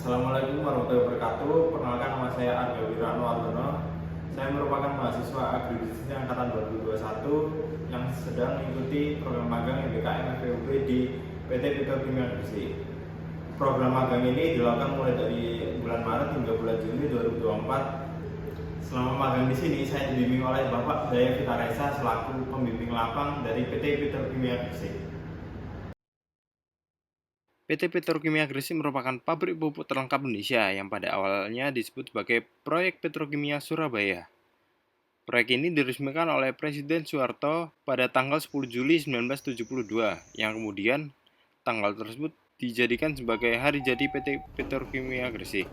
Assalamualaikum warahmatullahi wabarakatuh. Perkenalkan, nama saya Arga Wirano Ardono. Saya merupakan mahasiswa agribisnis angkatan 2021 yang sedang mengikuti program magang MBKM FEUB di PT Petrokimia Gresik. Program magang ini dilakukan mulai dari bulan Maret hingga bulan Juni 2024. Selama magang di sini, saya dibimbing oleh Bapak Daya Fitaresa selaku pembimbing lapang dari PT Petrokimia Gresik. PT Petrokimia Gresik merupakan pabrik pupuk terlengkap Indonesia yang pada awalnya disebut sebagai Proyek Petrokimia Surabaya. Proyek ini diresmikan oleh Presiden Soeharto pada tanggal 10 Juli 1972, yang kemudian tanggal tersebut dijadikan sebagai hari jadi PT Petrokimia Gresik.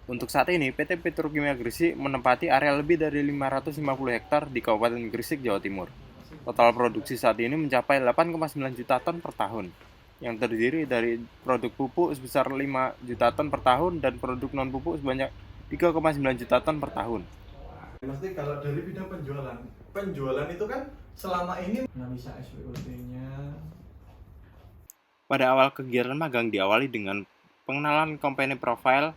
Untuk saat ini, PT Petrokimia Gresik menempati area lebih dari 550 hektar di Kabupaten Gresik, Jawa Timur. Total produksi saat ini mencapai 8,9 juta ton per tahun, yang terdiri dari produk pupuk sebesar 5 juta ton per tahun dan produk non-pupuk sebanyak 3,9 juta ton per tahun. Mesti kalau dari bidang penjualan itu kan selama ini analisa SWOT-nya. Pada awal kegiatan magang diawali dengan pengenalan company profile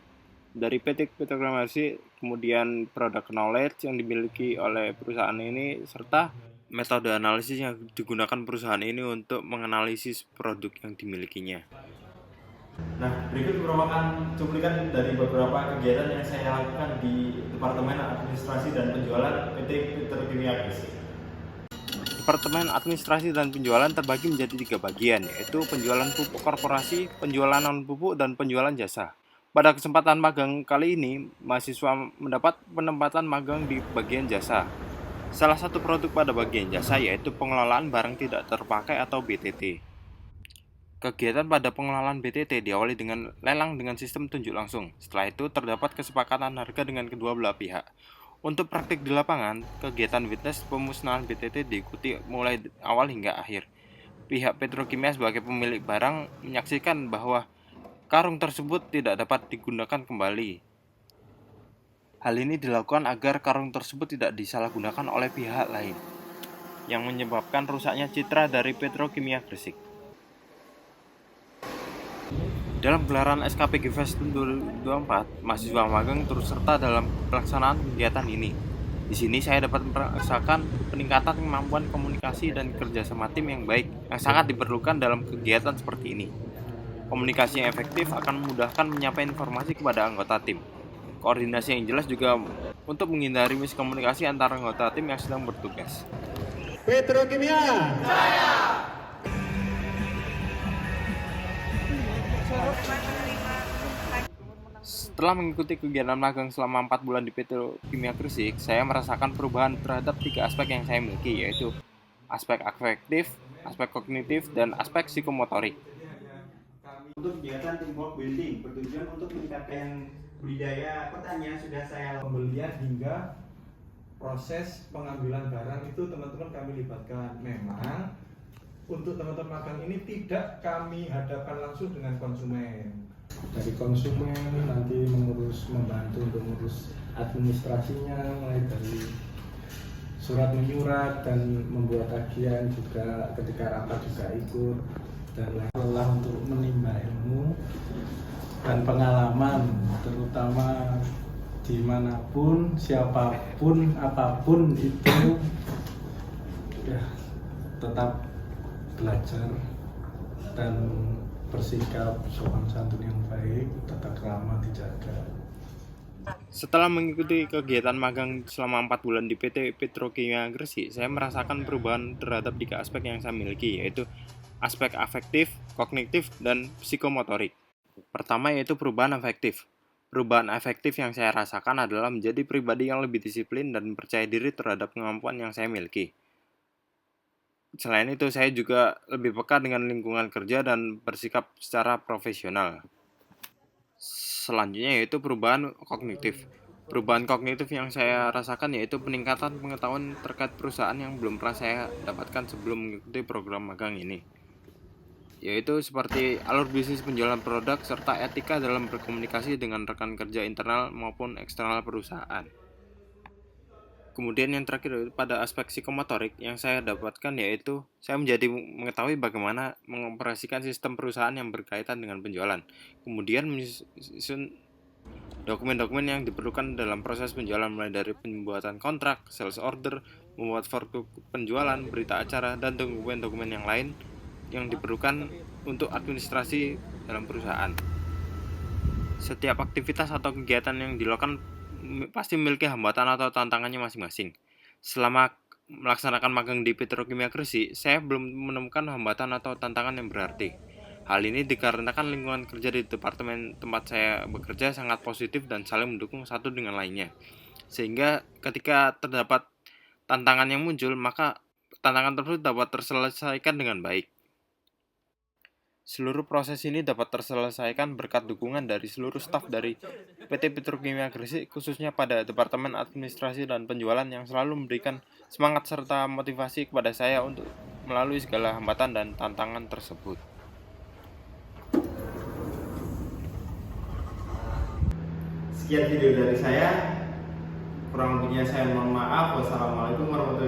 dari PT Petrokimia Gresik, kemudian product knowledge yang dimiliki oleh perusahaan ini, serta metode analisis yang digunakan perusahaan ini untuk menganalisis produk yang dimilikinya. Nah, berikut merupakan cuplikan dari beberapa kegiatan yang saya lakukan di Departemen Administrasi dan Penjualan PT Petrokimia Gresik. Departemen Administrasi dan Penjualan terbagi menjadi 3 bagian, yaitu penjualan pupuk korporasi, penjualan non-pupuk, dan penjualan jasa. Pada kesempatan magang kali ini, mahasiswa mendapat penempatan magang di bagian jasa. Salah satu produk pada bagian jasa yaitu pengelolaan barang tidak terpakai atau BTT. Kegiatan pada pengelolaan BTT diawali dengan lelang dengan sistem tunjuk langsung. Setelah itu terdapat kesepakatan harga dengan kedua belah pihak. Untuk praktik di lapangan, kegiatan witness pemusnahan BTT diikuti mulai awal hingga akhir. Pihak Petrokimia sebagai pemilik barang menyaksikan bahwa karung tersebut tidak dapat digunakan kembali. Hal ini dilakukan agar karung tersebut tidak disalahgunakan oleh pihak lain, yang menyebabkan rusaknya citra dari Petrokimia Gresik. Dalam gelaran SKPG Fest 2024, mahasiswa magang turut serta dalam pelaksanaan kegiatan ini. Di sini saya dapat merasakan peningkatan kemampuan komunikasi dan kerjasama tim yang baik, yang sangat diperlukan dalam kegiatan seperti ini. Komunikasi yang efektif akan memudahkan menyampaikan informasi kepada anggota tim. Koordinasi yang jelas juga untuk menghindari miskomunikasi antara anggota tim yang sedang bertugas. Petrokimia Jaya. Setelah mengikuti kegiatan magang selama 4 bulan di Petrokimia Gresik, saya merasakan perubahan terhadap 3 aspek yang saya miliki, yaitu aspek afektif, aspek kognitif, dan aspek psikomotorik. Untuk kegiatan teamwork building bertujuan untuk meningkatkan budidaya pertanian sudah saya Pembelian hingga proses pengambilan barang itu teman-teman kami libatkan. Memang untuk teman-teman magang ini tidak kami hadapkan langsung dengan konsumen. Dari konsumen nanti membantu untuk mengurus administrasinya, mulai dari surat menyurat dan membuat tagihan, juga ketika rapat juga ikut, dan lelah untuk menimba ilmu dan pengalaman, terutama dimanapun, siapapun, apapun itu ya tetap belajar dan bersikap sopan santun yang baik, tata krama dijaga. Setelah mengikuti kegiatan magang selama 4 bulan di PT Petrokimia Gresik, saya merasakan perubahan terhadap 3 aspek yang saya miliki, yaitu aspek afektif, kognitif, dan psikomotorik. Pertama yaitu perubahan afektif. Perubahan afektif yang saya rasakan adalah menjadi pribadi yang lebih disiplin dan percaya diri terhadap kemampuan yang saya miliki. Selain itu, saya juga lebih peka dengan lingkungan kerja dan bersikap secara profesional. Selanjutnya yaitu perubahan kognitif. Perubahan kognitif yang saya rasakan yaitu peningkatan pengetahuan terkait perusahaan yang belum pernah saya dapatkan sebelum mengikuti program magang ini, yaitu seperti alur bisnis penjualan produk serta etika dalam berkomunikasi dengan rekan kerja internal maupun eksternal perusahaan. Kemudian yang terakhir pada aspek psikomotorik yang saya dapatkan yaitu saya menjadi mengetahui bagaimana mengoperasikan sistem perusahaan yang berkaitan dengan penjualan. Kemudian menyusun dokumen-dokumen yang diperlukan dalam proses penjualan mulai dari pembuatan kontrak, sales order, membuat form penjualan, berita acara, dan dokumen-dokumen yang lain yang diperlukan untuk administrasi dalam perusahaan. Setiap aktivitas atau kegiatan yang dilakukan pasti memiliki hambatan atau tantangannya masing-masing. Selama melaksanakan magang di Petrokimia Gresik, saya belum menemukan hambatan atau tantangan yang berarti. Hal ini dikarenakan lingkungan kerja di departemen tempat saya bekerja sangat positif dan saling mendukung satu dengan lainnya. Sehingga ketika terdapat tantangan yang muncul, maka tantangan tersebut dapat terselesaikan dengan baik. Seluruh proses ini dapat terselesaikan berkat dukungan dari seluruh staf dari PT Petrokimia Gresik, khususnya pada Departemen Administrasi dan Penjualan yang selalu memberikan semangat serta motivasi kepada saya untuk melalui segala hambatan dan tantangan tersebut. Sekian video dari saya. Kurang lebihnya saya mohon maaf. Wassalamualaikum warahmatullahi wabarakatuh.